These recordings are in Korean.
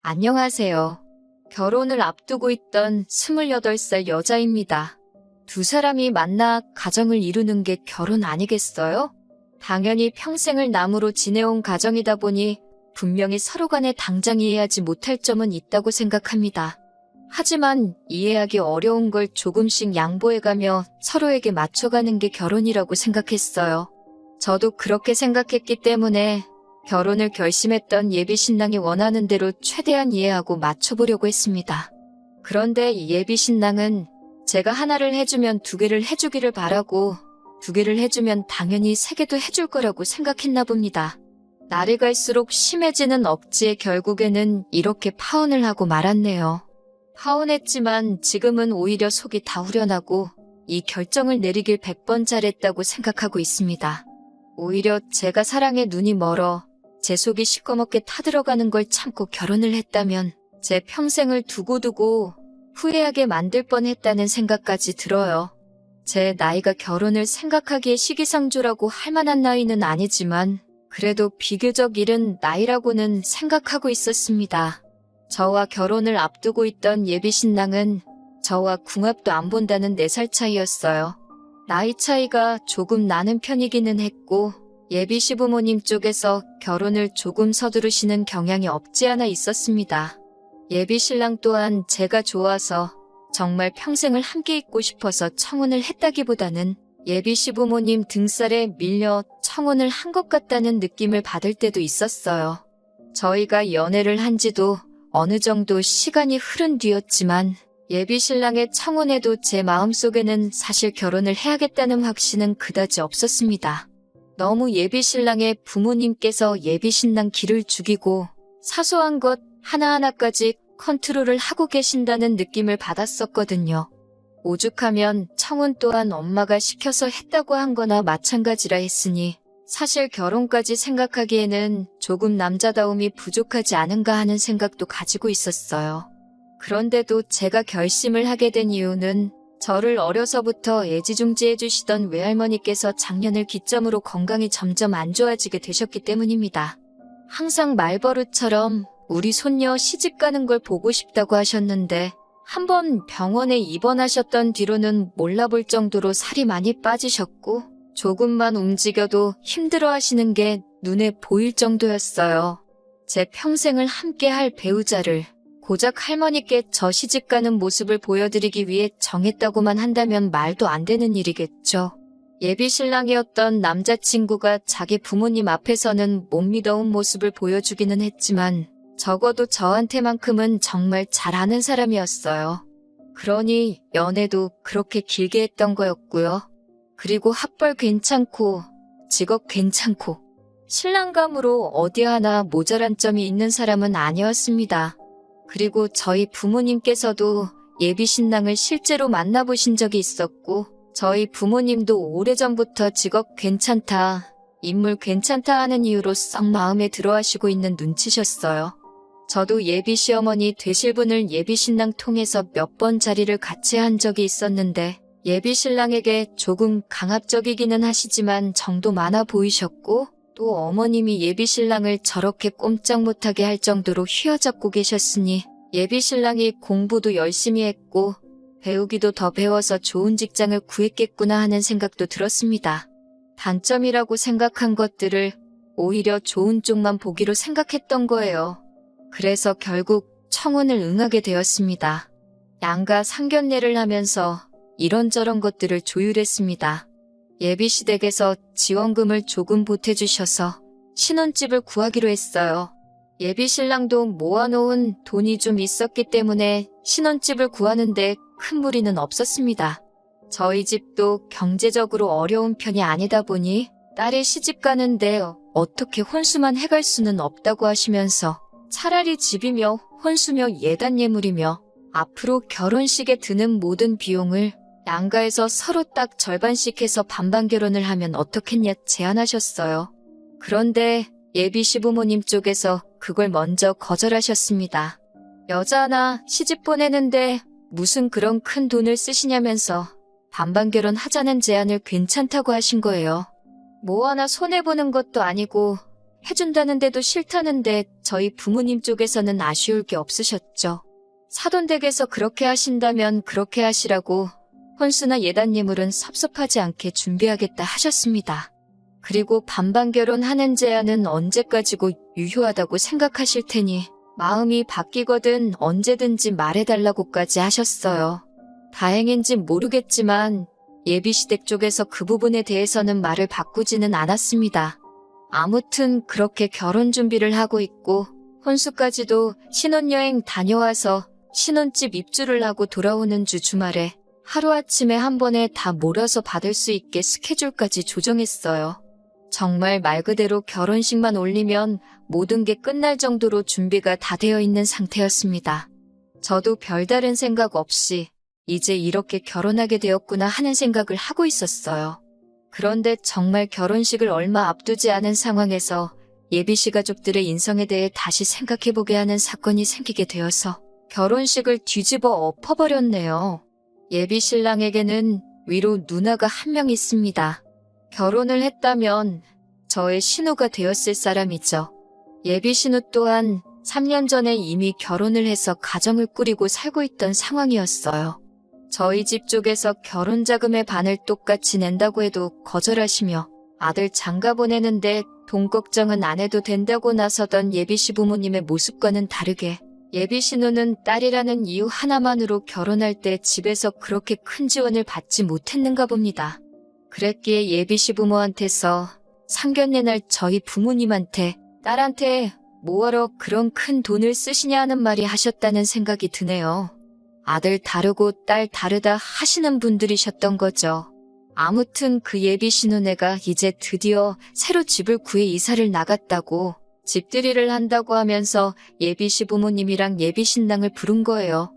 안녕하세요. 결혼을 앞두고 있던 28살 여자입니다. 두 사람이 만나 가정을 이루는 게 결혼 아니겠어요? 당연히 평생을 남으로 지내온 가정이다 보니 분명히 서로 간에 당장 이해하지 못할 점은 있다고 생각합니다. 하지만 이해하기 어려운 걸 조금씩 양보해가며 서로에게 맞춰가는 게 결혼이라고 생각했어요. 저도 그렇게 생각했기 때문에 결혼을 결심했던 예비 신랑이 원하는 대로 최대한 이해하고 맞춰보려고 했습니다. 그런데 예비 신랑은 제가 하나를 해주면 두 개를 해주기를 바라고 두 개를 해주면 당연히 세 개도 해줄 거라고 생각했나 봅니다. 날이 갈수록 심해지는 억지에 결국에는 이렇게 파혼을 하고 말았네요. 파혼했지만 지금은 오히려 속이 다 후련하고 이 결정을 내리길 100번 잘했다고 생각하고 있습니다. 오히려 제가 사랑에 눈이 멀어 제 속이 시꺼멓게 타들어가는 걸 참고 결혼을 했다면 제 평생을 두고두고 후회하게 만들 뻔했다는 생각까지 들어요. 제 나이가 결혼을 생각하기에 시기상조라고 할 만한 나이는 아니지만 그래도 비교적 이른 나이라고는 생각하고 있었습니다. 저와 결혼을 앞두고 있던 예비 신랑은 저와 궁합도 안 본다는 4살 차이였어요. 나이 차이가 조금 나는 편이기는 했고 예비 시부모님 쪽에서 결혼을 조금 서두르시는 경향이 없지 않아 있었습니다. 예비 신랑 또한 제가 좋아서 정말 평생을 함께 있고 싶어서 청혼을 했다기보다는 예비 시부모님 등살에 밀려 청혼을 한 것 같다는 느낌을 받을 때도 있었어요. 저희가 연애를 한 지도 어느 정도 시간이 흐른 뒤였지만 예비 신랑의 청혼에도 제 마음속에는 사실 결혼을 해야겠다는 확신은 그다지 없었습니다. 너무 예비 신랑의 부모님께서 예비 신랑 길을 죽이고 사소한 것 하나하나까지 컨트롤을 하고 계신다는 느낌을 받았었거든요. 오죽하면 청혼 또한 엄마가 시켜서 했다고 한 거나 마찬가지라 했으니 사실 결혼까지 생각하기에는 조금 남자다움이 부족하지 않은가 하는 생각도 가지고 있었어요. 그런데도 제가 결심을 하게 된 이유는 저를 어려서부터 애지중지해 주시던 외할머니께서 작년을 기점으로 건강이 점점 안 좋아지게 되셨기 때문입니다. 항상 말버릇처럼 우리 손녀 시집 가는 걸 보고 싶다고 하셨는데 한번 병원에 입원하셨던 뒤로는 몰라볼 정도로 살이 많이 빠지셨고 조금만 움직여도 힘들어 하시는 게 눈에 보일 정도였어요. 제 평생을 함께할 배우자를 고작 할머니께 저 시집가는 모습을 보여드리기 위해 정했다고만 한다면 말도 안 되는 일이겠죠. 예비 신랑이었던 남자친구가 자기 부모님 앞에서는 못 믿어온 모습을 보여주기는 했지만 적어도 저한테만큼은 정말 잘 아는 사람이었어요. 그러니 연애도 그렇게 길게 했던 거였고요. 그리고 학벌 괜찮고 직업 괜찮고 신랑감으로 어디 하나 모자란 점이 있는 사람은 아니었습니다. 그리고 저희 부모님께서도 예비 신랑을 실제로 만나보신 적이 있었고 저희 부모님도 오래전부터 직업 괜찮다, 인물 괜찮다 하는 이유로 썩 마음에 들어하시고 있는 눈치셨어요. 저도 예비 시어머니 되실 분을 예비 신랑 통해서 몇 번 자리를 같이 한 적이 있었는데 예비 신랑에게 조금 강압적이기는 하시지만 정도 많아 보이셨고 또 어머님이 예비 신랑을 저렇게 꼼짝 못하게 할 정도로 휘어잡고 계셨으니 예비 신랑이 공부도 열심히 했고 배우기도 더 배워서 좋은 직장을 구했겠구나 하는 생각도 들었습니다. 단점이라고 생각한 것들을 오히려 좋은 쪽만 보기로 생각했던 거예요. 그래서 결국 청혼을 응하게 되었습니다. 양가 상견례를 하면서 이런저런 것들을 조율했습니다. 예비시댁에서 지원금을 조금 보태주셔서 신혼집을 구하기로 했어요. 예비신랑도 모아놓은 돈이 좀 있었기 때문에 신혼집을 구하는데 큰 무리는 없었습니다. 저희 집도 경제적으로 어려운 편이 아니다 보니 딸이 시집 가는데 어떻게 혼수만 해갈 수는 없다고 하시면서 차라리 집이며 혼수며 예단예물이며 앞으로 결혼식에 드는 모든 비용을 양가에서 서로 딱 절반씩 해서 반반 결혼을 하면 어떻겠냐 제안하셨어요. 그런데 예비 시부모님 쪽에서 그걸 먼저 거절하셨습니다. 여자 하나 시집 보내는데 무슨 그런 큰 돈을 쓰시냐면서 반반 결혼하자는 제안을 괜찮다고 하신 거예요. 뭐 하나 손해보는 것도 아니고 해준다는데도 싫다는데 저희 부모님 쪽에서는 아쉬울 게 없으셨죠. 사돈댁에서 그렇게 하신다면 그렇게 하시라고 혼수나 예단예물은 섭섭하지 않게 준비하겠다 하셨습니다. 그리고 반반 결혼하는 제안은 언제까지고 유효하다고 생각하실 테니 마음이 바뀌거든 언제든지 말해달라고까지 하셨어요. 다행인지 모르겠지만 예비시댁 쪽에서 그 부분에 대해서는 말을 바꾸지는 않았습니다. 아무튼 그렇게 결혼 준비를 하고 있고 혼수까지도 신혼여행 다녀와서 신혼집 입주를 하고 돌아오는 주 주말에 하루아침에 한 번에 다 몰아서 받을 수 있게 스케줄까지 조정했어요. 정말 말 그대로 결혼식만 올리면 모든 게 끝날 정도로 준비가 다 되어 있는 상태였습니다. 저도 별다른 생각 없이 이제 이렇게 결혼하게 되었구나 하는 생각을 하고 있었어요. 그런데 정말 결혼식을 얼마 앞두지 않은 상황에서 예비씨 가족들의 인성에 대해 다시 생각해보게 하는 사건이 생기게 되어서 결혼식을 뒤집어 엎어버렸네요. 예비신랑에게는 위로 누나가 한 명 있습니다. 결혼을 했다면 저의 신우가 되었을 사람이죠. 예비신우 또한 3년 전에 이미 결혼을 해서 가정을 꾸리고 살고 있던 상황이었어요. 저희 집 쪽에서 결혼자금의 반을 똑같이 낸다고 해도 거절하시며 아들 장가 보내는데 돈 걱정은 안 해도 된다고 나서던 예비씨 부모님의 모습과는 다르게 예비신우는 딸이라는 이유 하나만으로 결혼할 때 집에서 그렇게 큰 지원을 받지 못했는가 봅니다. 그랬기에 예비씨 부모한테서 상견례 날 저희 부모님한테 딸한테 뭐하러 그런 큰 돈을 쓰시냐 하는 말이 하셨다는 생각이 드네요. 아들 다르고 딸 다르다 하시는 분들이셨던 거죠. 아무튼 그 예비신우네가 이제 드디어 새로 집을 구해 이사를 나갔다고 집들이를 한다고 하면서 예비씨 부모님이랑 예비신랑을 부른 거예요.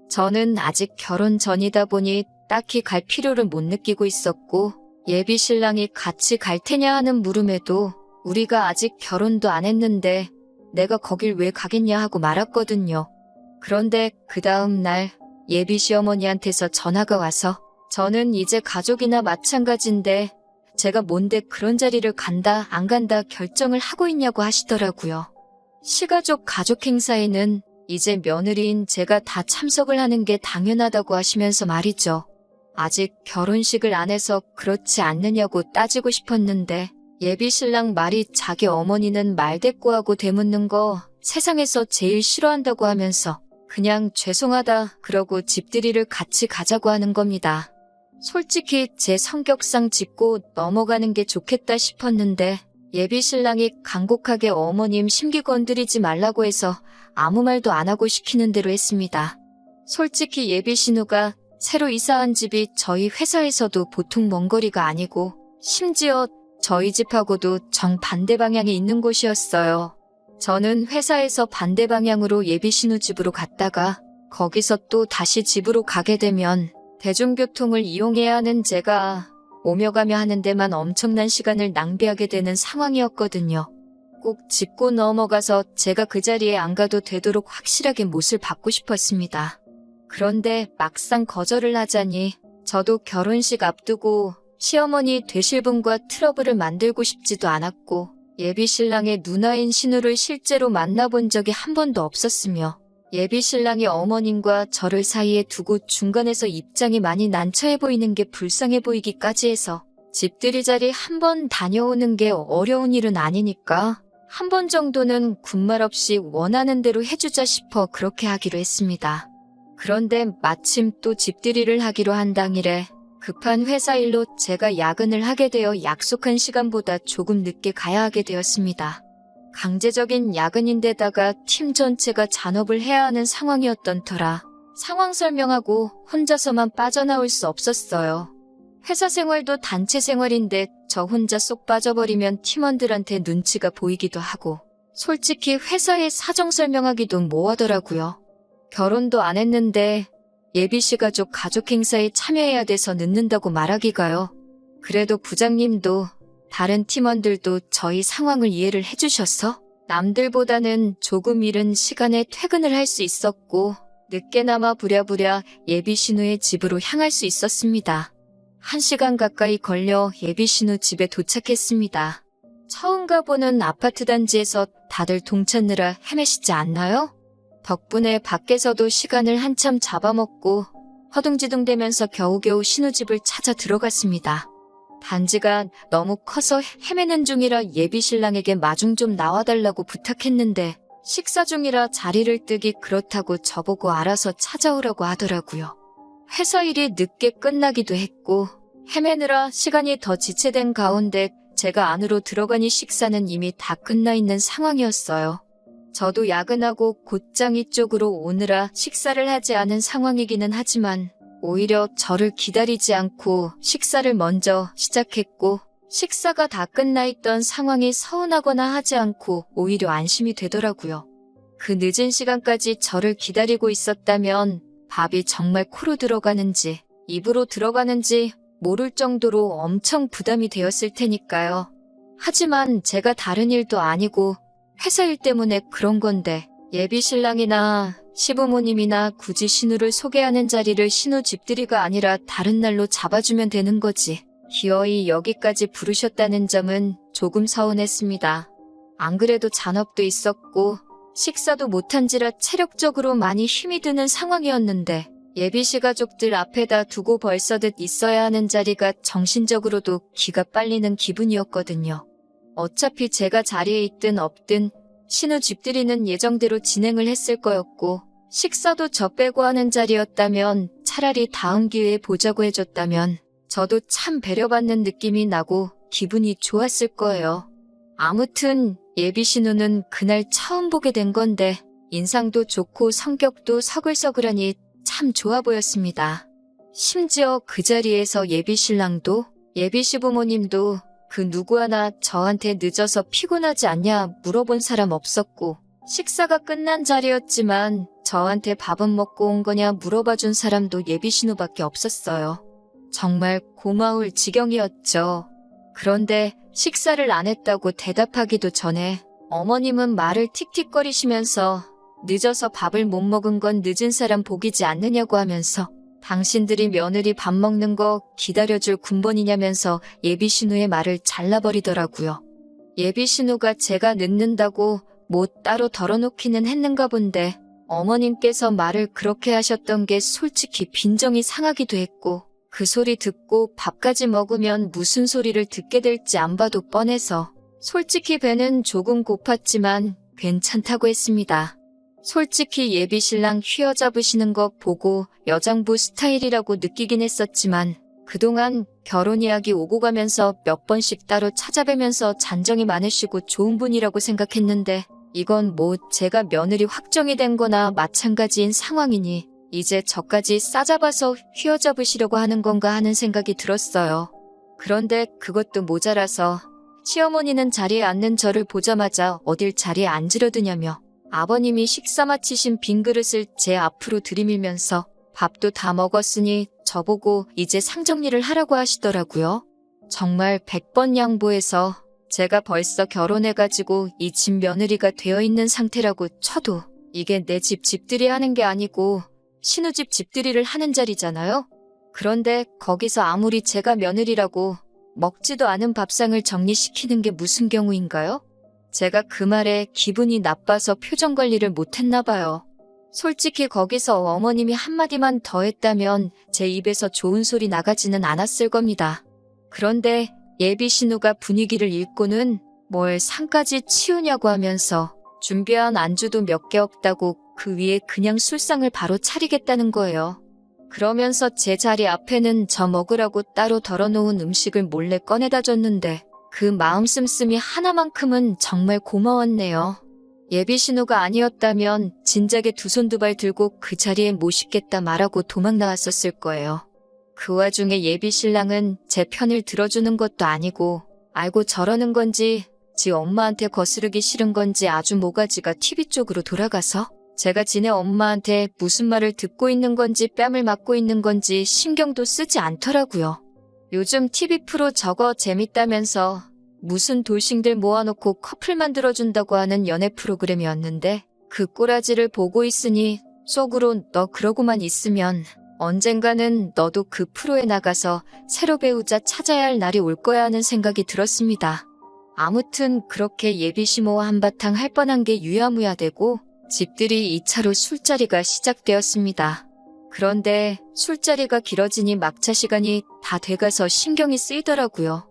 저는 아직 결혼 전이다 보니 딱히 갈 필요를 못 느끼고 있었고 예비신랑이 같이 갈 테냐 하는 물음에도 우리가 아직 결혼도 안 했는데 내가 거길 왜 가겠냐 하고 말았거든요. 그런데 그 다음 날 예비 시어머니한테서 전화가 와서 저는 이제 가족이나 마찬가지인데 제가 뭔데 그런 자리를 간다 안 간다 결정을 하고 있냐고 하시더라고요. 시가족 가족 행사에는 이제 며느리인 제가 다 참석을 하는 게 당연하다고 하시면서 말이죠. 아직 결혼식을 안 해서 그렇지 않느냐고 따지고 싶었는데 예비 신랑 말이 자기 어머니는 말대꾸하고 되묻는 거 세상에서 제일 싫어한다고 하면서 그냥 죄송하다 그러고 집들이를 같이 가자고 하는 겁니다. 솔직히 제 성격상 짚고 넘어가는 게 좋겠다 싶었는데 예비 신랑이 간곡하게 어머님 심기 건드리지 말라고 해서 아무 말도 안 하고 시키는 대로 했습니다. 솔직히 예비 신우가 새로 이사한 집이 저희 회사에서도 보통 먼 거리가 아니고 심지어 저희 집하고도 정반대 방향에 있는 곳이었어요. 저는 회사에서 반대 방향으로 예비신우 집으로 갔다가 거기서 또 다시 집으로 가게 되면 대중교통을 이용해야 하는 제가 오며 가며 하는 데만 엄청난 시간을 낭비하게 되는 상황이었거든요. 꼭 짚고 넘어가서 제가 그 자리에 안 가도 되도록 확실하게 못을 받고 싶었습니다. 그런데 막상 거절을 하자니 저도 결혼식 앞두고 시어머니 되실 분과 트러블을 만들고 싶지도 않았고 예비신랑의 누나인 신우를 실제로 만나본 적이 한 번도 없었으며 예비신랑이 어머님과 저를 사이에 두고 중간에서 입장이 많이 난처해 보이는 게 불쌍해 보이기까지 해서 집들이 자리 한 번 다녀오는 게 어려운 일은 아니니까 한 번 정도는 군말 없이 원하는 대로 해주자 싶어 그렇게 하기로 했습니다. 그런데 마침 또 집들이를 하기로 한 당일에 급한 회사 일로 제가 야근을 하게 되어 약속한 시간보다 조금 늦게 가야 하게 되었습니다. 강제적인 야근인데다가 팀 전체가 잔업을 해야 하는 상황이었던 터라 상황 설명하고 혼자서만 빠져나올 수 없었어요. 회사 생활도 단체 생활인데 저 혼자 쏙 빠져버리면 팀원들한테 눈치가 보이기도 하고 솔직히 회사에 사정 설명하기도 뭐하더라고요. 결혼도 안 했는데 예비씨 가족 행사에 참여해야 돼서 늦는다고 말하기가요. 그래도 부장님도 다른 팀원들도 저희 상황을 이해를 해주셔서 남들보다는 조금 이른 시간에 퇴근을 할 수 있었고 늦게나마 부랴부랴 예비신우의 집으로 향할 수 있었습니다. 1시간 가까이 걸려 예비신우 집에 도착했습니다. 처음 가보는 아파트 단지에서 다들 동찾느라 헤매시지 않나요? 덕분에 밖에서도 시간을 한참 잡아먹고 허둥지둥대면서 겨우겨우 신우집을 찾아 들어갔습니다. 단지가 너무 커서 헤매는 중이라 예비신랑에게 마중 좀 나와달라고 부탁했는데 식사 중이라 자리를 뜨기 그렇다고 저보고 알아서 찾아오라고 하더라고요. 회사 일이 늦게 끝나기도 했고 헤매느라 시간이 더 지체된 가운데 제가 안으로 들어가니 식사는 이미 다 끝나 있는 상황이었어요. 저도 야근하고 곧장 이쪽으로 오느라 식사를 하지 않은 상황이기는 하지만 오히려 저를 기다리지 않고 식사를 먼저 시작했고 식사가 다 끝나 있던 상황이 서운하거나 하지 않고 오히려 안심이 되더라고요. 그 늦은 시간까지 저를 기다리고 있었다면 밥이 정말 코로 들어가는지 입으로 들어가는지 모를 정도로 엄청 부담이 되었을 테니까요. 하지만 제가 다른 일도 아니고 회사 일 때문에 그런 건데 예비신랑이나 시부모님이나 굳이 신우를 소개하는 자리를 신우 집들이가 아니라 다른 날로 잡아주면 되는 거지. 기어이 여기까지 부르셨다는 점은 조금 서운했습니다. 안 그래도 잔업도 있었고 식사도 못한지라 체력적으로 많이 힘이 드는 상황이었는데 예비시 가족들 앞에다 두고 벌써듯 있어야 하는 자리가 정신적으로도 기가 빨리는 기분이었거든요. 어차피 제가 자리에 있든 없든 신우 집들이는 예정대로 진행을 했을 거였고 식사도 저 빼고 하는 자리였다면 차라리 다음 기회에 보자고 해줬다면 저도 참 배려받는 느낌이 나고 기분이 좋았을 거예요. 아무튼 예비 신우는 그날 처음 보게 된 건데 인상도 좋고 성격도 서글서글하니 참 좋아 보였습니다. 심지어 그 자리에서 예비 신랑도 예비 시부모님도 그 누구 하나 저한테 늦어서 피곤하지 않냐 물어본 사람 없었고 식사가 끝난 자리였지만 저한테 밥은 먹고 온 거냐 물어봐준 사람도 예비 신우밖에 없었어요. 정말 고마울 지경이었죠. 그런데 식사를 안 했다고 대답하기도 전에 어머님은 말을 틱틱거리시면서 늦어서 밥을 못 먹은 건 늦은 사람 복이지 않느냐고 하면서 당신들이 며느리 밥 먹는 거 기다려줄 군번이냐면서 예비 신우의 말을 잘라버리더라고요. 예비 신우가 제가 늦는다고 뭐 따로 덜어놓기는 했는가 본데 어머님께서 말을 그렇게 하셨던 게 솔직히 빈정이 상하기도 했고 그 소리 듣고 밥까지 먹으면 무슨 소리를 듣게 될지 안 봐도 뻔해서 솔직히 배는 조금 고팠지만 괜찮다고 했습니다. 솔직히 예비 신랑 휘어잡으시는 거 보고 여장부 스타일이라고 느끼긴 했었지만 그동안 결혼 이야기 오고 가면서 몇 번씩 따로 찾아뵈면서 잔정이 많으시고 좋은 분이라고 생각했는데 이건 뭐 제가 며느리 확정이 된 거나 마찬가지인 상황이니 이제 저까지 싸잡아서 휘어잡으시려고 하는 건가 하는 생각이 들었어요. 그런데 그것도 모자라서 시어머니는 자리에 앉는 저를 보자마자 어딜 자리에 앉으려드냐며 아버님이 식사 마치신 빈 그릇을 제 앞으로 들이밀면서 밥도 다 먹었으니 저보고 이제 상정리를 하라고 하시더라고요. 정말 100번 양보해서 제가 벌써 결혼해가지고 이 집 며느리가 되어 있는 상태라고 쳐도 이게 내 집 집들이 하는 게 아니고 신우집 집들이를 하는 자리잖아요. 그런데 거기서 아무리 제가 며느리라고 먹지도 않은 밥상을 정리시키는 게 무슨 경우인가요? 제가 그 말에 기분이 나빠서 표정 관리를 못했나 봐요. 솔직히 거기서 어머님이 한마디만 더 했다면 제 입에서 좋은 소리 나가지는 않았을 겁니다. 그런데 예비 신우가 분위기를 읽고는 뭘 상까지 치우냐고 하면서 준비한 안주도 몇 개 없다고 그 위에 그냥 술상을 바로 차리겠다는 거예요. 그러면서 제 자리 앞에는 저 먹으라고 따로 덜어놓은 음식을 몰래 꺼내다 줬는데 그 마음 씀씀이 하나만큼은 정말 고마웠네요. 예비 신우가 아니었다면 진작에 두 손 두 발 들고 그 자리에 모시겠다 말하고 도망 나왔었을 거예요. 그 와중에 예비 신랑은 제 편을 들어주는 것도 아니고 알고 저러는 건지 지 엄마한테 거스르기 싫은 건지 아주 모가지가 TV 쪽으로 돌아가서 제가 지네 엄마한테 무슨 말을 듣고 있는 건지 뺨을 맞고 있는 건지 신경도 쓰지 않더라고요. 요즘 TV 프로 저거 재밌다면서 무슨 돌싱들 모아놓고 커플 만들어준다고 하는 연애 프로그램이었는데 그 꼬라지를 보고 있으니 속으로 너 그러고만 있으면 언젠가는 너도 그 프로에 나가서 새로 배우자 찾아야 할 날이 올 거야 하는 생각이 들었습니다. 아무튼 그렇게 예비시모와 한바탕 할 뻔한 게 유야무야 되고 집들이 2차로 술자리가 시작되었습니다. 그런데 술자리가 길어지니 막차 시간이 다 돼가서 신경이 쓰이더라고요.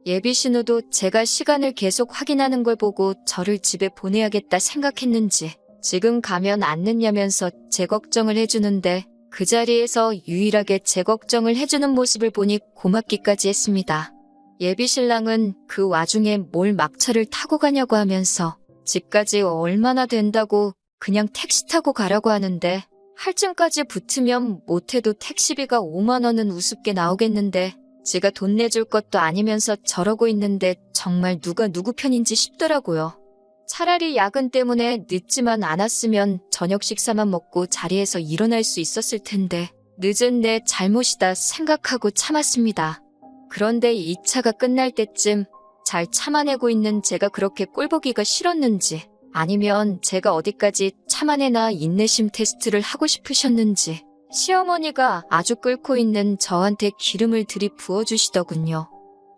예비신우도 제가 시간을 계속 확인하는 걸 보고 저를 집에 보내야겠다 생각했는지 지금 가면 안 늦냐면서 제 걱정을 해주는데 그 자리에서 유일하게 제 걱정을 해주는 모습을 보니 고맙기까지 했습니다. 예비신랑은 그 와중에 뭘 막차를 타고 가냐고 하면서 집까지 얼마나 된다고 그냥 택시 타고 가라고 하는데 할증까지 붙으면 못해도 택시비가 5만 원은 우습게 나오겠는데 지가 돈 내줄 것도 아니면서 저러고 있는데 정말 누가 누구 편인지 싶더라고요. 차라리 야근 때문에 늦지만 않았으면 저녁 식사만 먹고 자리에서 일어날 수 있었을 텐데 늦은 내 잘못이다 생각하고 참았습니다. 그런데 2차가 끝날 때쯤 잘 참아내고 있는 제가 그렇게 꼴보기가 싫었는지 아니면 제가 어디까지 참아내나 인내심 테스트를 하고 싶으셨는지 시어머니가 아주 끓고 있는 저한테 기름을 들이부어주시더군요.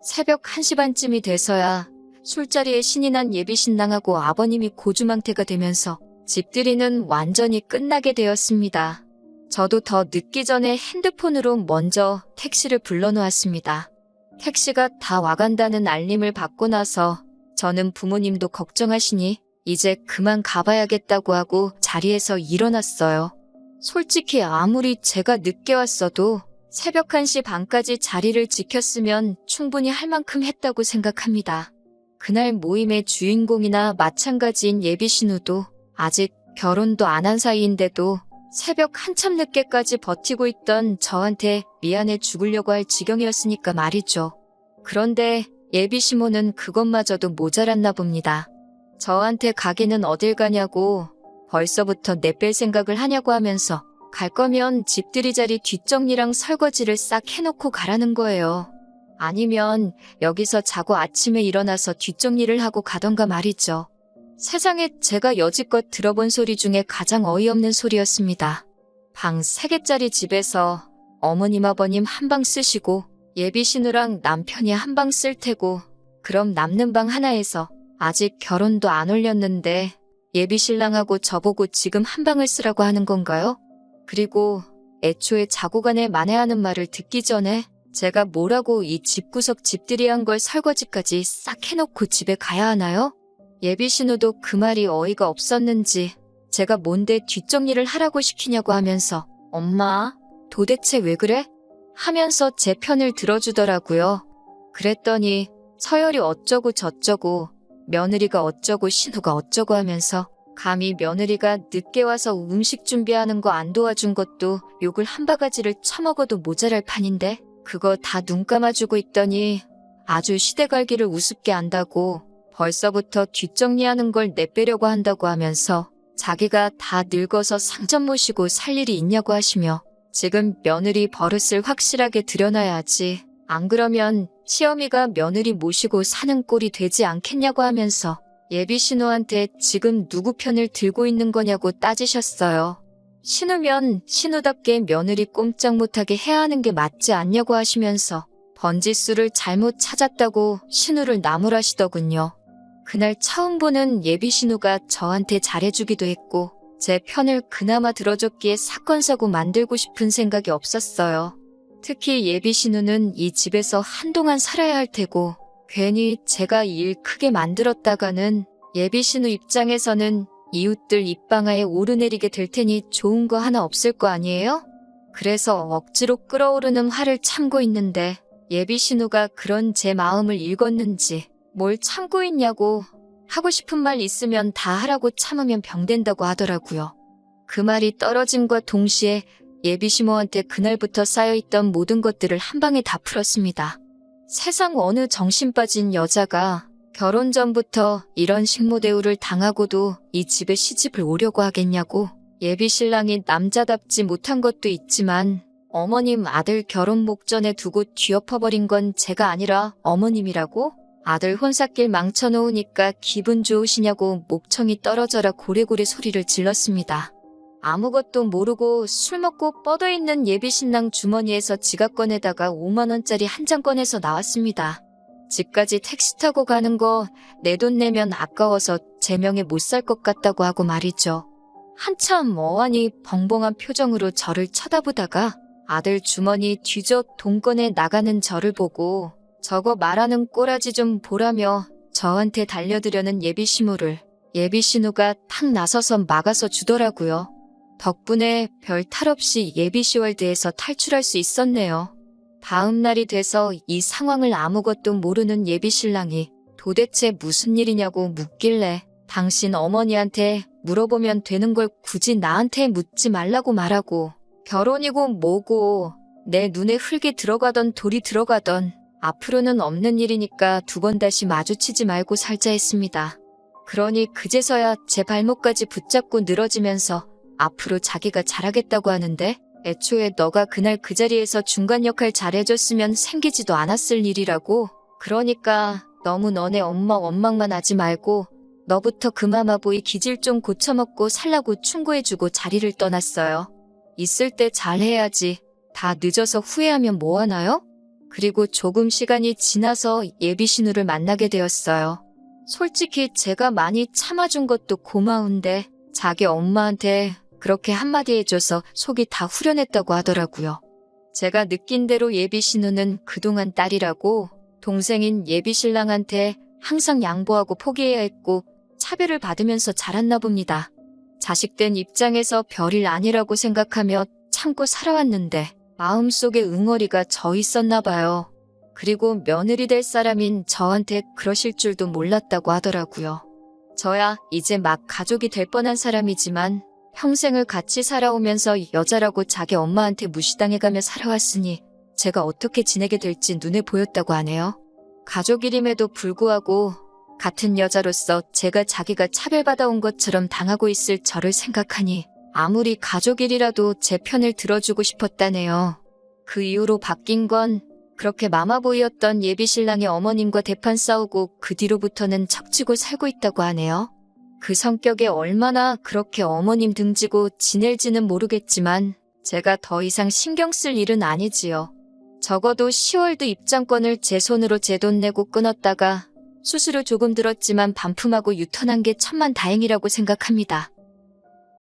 새벽 1시 반쯤이 돼서야 술자리에 신이 난 예비신랑하고 아버님이 고주망태가 되면서 집들이는 완전히 끝나게 되었습니다. 저도 더 늦기 전에 핸드폰으로 먼저 택시를 불러놓았습니다. 택시가 다 와간다는 알림을 받고 나서 저는 부모님도 걱정하시니 이제 그만 가봐야겠다고 하고 자리에서 일어났어요. 솔직히 아무리 제가 늦게 왔어도 새벽 1시 반까지 자리를 지켰으면 충분히 할 만큼 했다고 생각합니다. 그날 모임의 주인공이나 마찬가지인 예비신우도 아직 결혼도 안 한 사이인데도 새벽 한참 늦게까지 버티고 있던 저한테 미안해 죽으려고 할 지경이었으니까 말이죠. 그런데 예비시모는 그것마저도 모자랐나 봅니다. 저한테 가기는 어딜 가냐고 벌써부터 내뺄 생각을 하냐고 하면서 갈 거면 집들이 자리 뒷정리랑 설거지를 싹 해놓고 가라는 거예요. 아니면 여기서 자고 아침에 일어나서 뒷정리를 하고 가던가 말이죠. 세상에 제가 여지껏 들어본 소리 중에 가장 어이없는 소리였습니다. 방 3개짜리 집에서 어머님 아버님 한 방 쓰시고 예비신우랑 남편이 한 방 쓸 테고 그럼 남는 방 하나에서 아직 결혼도 안 올렸는데 예비신랑하고 저보고 지금 한 방을 쓰라고 하는 건가요? 그리고 애초에 자고 가네 만회하는 말을 듣기 전에 제가 뭐라고 이 집구석 집들이 한 걸 설거지까지 싹 해놓고 집에 가야 하나요? 예비신우도 그 말이 어이가 없었는지 제가 뭔데 뒷정리를 하라고 시키냐고 하면서 엄마, 도대체 왜 그래? 하면서 제 편을 들어주더라고요. 그랬더니 서열이 어쩌고 저쩌고 며느리가 어쩌고 신우가 어쩌고 하면서 감히 며느리가 늦게 와서 음식 준비하는 거 안 도와준 것도 욕을 한 바가지를 처먹어도 모자랄 판인데 그거 다 눈 감아주고 있더니 아주 시대갈기를 우습게 안다고 벌써부터 뒷정리하는 걸 내빼려고 한다고 하면서 자기가 다 늙어서 상점 모시고 살 일이 있냐고 하시며 지금 며느리 버릇을 확실하게 들여놔야지 안 그러면 시어미가 며느리 모시고 사는 꼴이 되지 않겠냐고 하면서 예비신우한테 지금 누구 편을 들고 있는 거냐고 따지셨어요. 신우면 신우답게 며느리 꼼짝 못하게 해야 하는 게 맞지 않냐고 하시면서 번지수를 잘못 찾았다고 신우를 나무라시더군요. 그날 처음 보는 예비신우가 저한테 잘해주기도 했고 제 편을 그나마 들어줬기에 사건 사고 만들고 싶은 생각이 없었어요. 특히 예비신우는 이 집에서 한동안 살아야 할 테고 괜히 제가 일 크게 만들었다가는 예비신우 입장에서는 이웃들 입방아에 오르내리게 될 테니 좋은 거 하나 없을 거 아니에요? 그래서 억지로 끓어오르는 화를 참고 있는데 예비신우가 그런 제 마음을 읽었는지 뭘 참고 있냐고 하고 싶은 말 있으면 다 하라고 참으면 병된다고 하더라고요. 그 말이 떨어짐과 동시에 예비시모한테 그날부터 쌓여있던 모든 것들을 한 방에 다 풀었습니다. 세상 어느 정신 빠진 여자가 결혼 전부터 이런 식모 대우를 당하고도 이 집에 시집을 오려고 하겠냐고. 예비신랑이 남자답지 못한 것도 있지만 어머님 아들 결혼 목전에 두고 뒤엎어버린 건 제가 아니라 어머님이라고? 아들 혼삿길 망쳐놓으니까 기분 좋으시냐고 목청이 떨어져라 고래고래 소리를 질렀습니다. 아무것도 모르고 술 먹고 뻗어있는 예비신랑 주머니에서 지갑 꺼내다가 5만 원짜리 한 장 꺼내서 나왔습니다. 집까지 택시 타고 가는 거 내 돈 내면 아까워서 제 명에 못 살 것 같다고 하고 말이죠. 한참 어안이 벙벙한 표정으로 저를 쳐다보다가 아들 주머니 뒤져 돈 꺼내 나가는 저를 보고 저거 말하는 꼬라지 좀 보라며 저한테 달려들려는 예비신호를 예비신호가 탁 나서서 막아서 주더라고요. 덕분에 별 탈 없이 예비시월드에서 탈출할 수 있었네요. 다음 날이 돼서 이 상황을 아무것도 모르는 예비신랑이 도대체 무슨 일이냐고 묻길래 당신 어머니한테 물어보면 되는 걸 굳이 나한테 묻지 말라고 말하고 결혼이고 뭐고 내 눈에 흙이 들어가던 돌이 들어가던 앞으로는 없는 일이니까 두 번 다시 마주치지 말고 살자 했습니다. 그러니 그제서야 제 발목까지 붙잡고 늘어지면서 앞으로 자기가 잘하겠다고 하는데 애초에 너가 그날 그 자리에서 중간 역할 잘해줬으면 생기지도 않았을 일이라고. 그러니까 너무 너네 엄마 원망만 하지 말고 너부터 그 마마보이 기질 좀 고쳐먹고 살라고 충고해주고 자리를 떠났어요. 있을 때 잘해야지. 다 늦어서 후회하면 뭐하나요? 그리고 조금 시간이 지나서 예비신우를 만나게 되었어요. 솔직히 제가 많이 참아준 것도 고마운데 자기 엄마한테 그렇게 한마디 해줘서 속이 다 후련했다고 하더라고요. 제가 느낀 대로 예비신우는 그동안 딸이라고 동생인 예비신랑한테 항상 양보하고 포기해야 했고 차별을 받으면서 자랐나 봅니다. 자식된 입장에서 별일 아니라고 생각하며 참고 살아왔는데 마음속에 응어리가 져 있었나 봐요. 그리고 며느리 될 사람인 저한테 그러실 줄도 몰랐다고 하더라고요. 저야 이제 막 가족이 될 뻔한 사람이지만 평생을 같이 살아오면서 여자라고 자기 엄마한테 무시당해가며 살아왔으니 제가 어떻게 지내게 될지 눈에 보였다고 하네요. 가족이림에도 불구하고 같은 여자로서 제가 자기가 차별받아온 것처럼 당하고 있을 저를 생각하니 아무리 가족일이라도 제 편을 들어주고 싶었다네요. 그 이후로 바뀐 건 그렇게 마마보이였던 예비신랑의 어머님과 대판 싸우고 그 뒤로부터는 척지고 살고 있다고 하네요. 그 성격에 얼마나 그렇게 어머님 등지고 지낼지는 모르겠지만 제가 더 이상 신경 쓸 일은 아니지요. 적어도 10월도 입장권을 제 손으로 제 돈 내고 끊었다가 수수료 조금 들었지만 반품하고 유턴한 게 천만다행이라고 생각합니다.